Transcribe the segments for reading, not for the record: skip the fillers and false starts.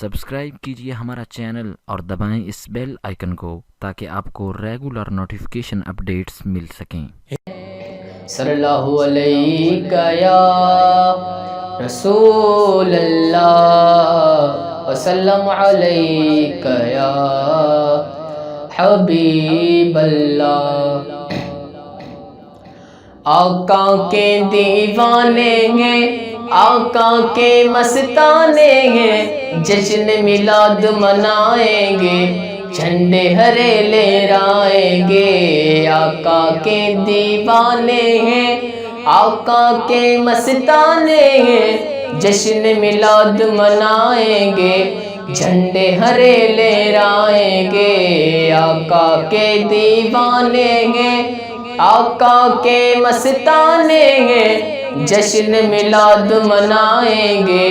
Subscribe کیجیے ہمارا channel اور دبائیں اس بیل آئیکن کو تاکہ آپ کو ریگولر نوٹیفیکیشن اپڈیٹس مل سکیں۔ صلی اللہ علیہ یا رسول اللہ وسلم علیہ یا حبیب اللہ۔ آقا کے دیوانے ہیں، آقا کے مستانے ہیں، جشن میلاد منائیں گے، جھنڈے ہرے لہرائیں گے۔ آقا کے دیوانے ہیں، آقا کے مستانے ہیں، جشن میلاد منائیں گے، جھنڈے ہرے لہرائیں گے۔ آقا کے دیوانے ہیں، آقا کے مستانے ہیں، جشن میلاد منائیں گے،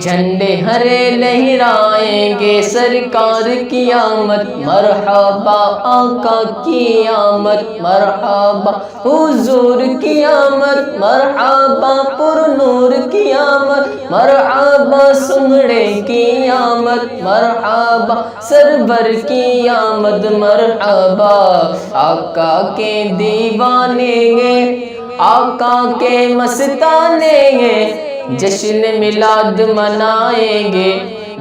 جھنڈے ہرے لہرائیں گے۔ سرکار کی آمد مرحبا، آقا کی آمد مرحبا، حضور کی آمد مرحبا، پر نور کی آمد مرحبا، سمڑے کی آمد مرحبا، سرور کی آمد مرحبا۔ آقا کے دیوانے ہیں، آقا کے مستانے ہیں، جشن میلاد منائیں گے،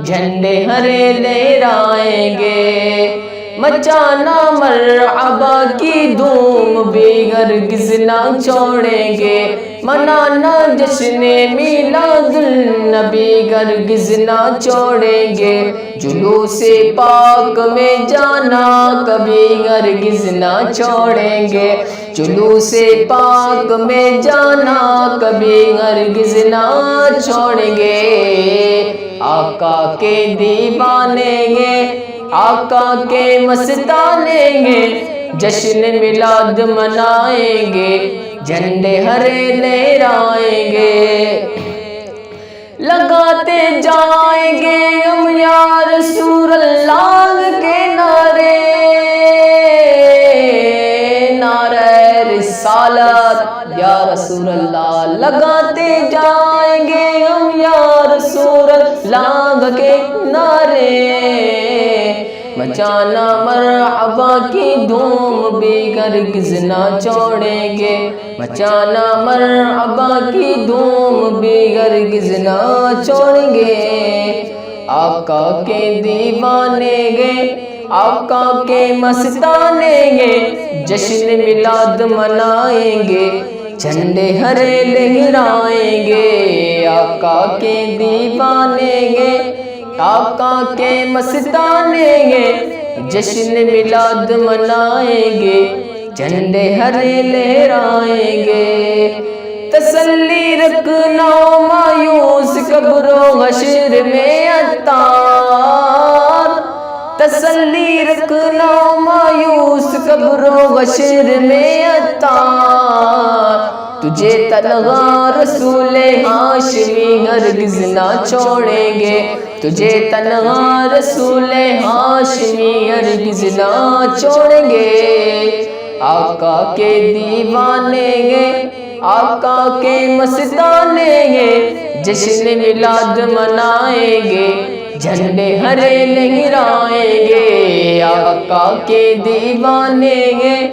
جھنڈے ہرے لہرائیں گے۔ مچانا مرحبا کی دھوم بھی ہرگز نہ چھوڑیں گے، منانا جشن میلاد النبی ہرگز نہ چھوڑیں گے۔ جلوس پاک میں جانا کبھی ہرگز نہ چھوڑیں گے، جلوس پاک میں جانا کبھی ہرگز نہ چھوڑیں گے۔ آقا کے دیوانے ہیں، آقا کے مستانے ہیں، جشن میلاد منائیں گے، جھنڈے ہرے لہرائیں گے۔ لگاتے جائیں گے ہم یا رسول اللہ کے نعرے، نعرہ رسالت یا رسول اللہ۔ لگاتے جائیں گے ہم یا رسول اللہ کے نعرے، مچانا مرحبا کی دھوم بھی ہرگز نہ چھوڑیں گے، مچانا مرحبا کی دھوم بھی ہرگز نہ چھوڑیں گے۔ آقا کے دیوانے ہیں، آقا کے مستانے ہیں، جشن میلاد منائیں گے، جھنڈے ہرے لہرائیں گے۔ آقا کے دیوانے ہیں، آقا کے مستانے ہیں، جشن میلاد منائیں گے، جھنڈے ہرے لہرائیں گے۔ تسلی رکھنا مایوس قبر و حشر میں عطار، تسلی رکھنا مایوس قبر و حشر میں عطار۔ تجھے تنہا رسول ہاشمی ہرگز نہ چھوڑیں گے، تجھے تنہا رسول ہاشمی ہرگز نہ چھوڑیں گے۔ آقا کے دیوانے ہیں، آقا کے مستانے ہیں، جشن میلاد منائیں گے، جھنڈے ہرے لہرائیں گے۔ آقا کے دیوانے ہیں،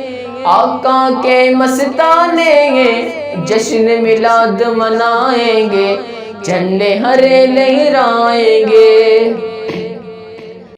آقا کے مستانے ہیں، جشن میلاد منائیں گے، جھنڈے ہرے لہرائیں گے۔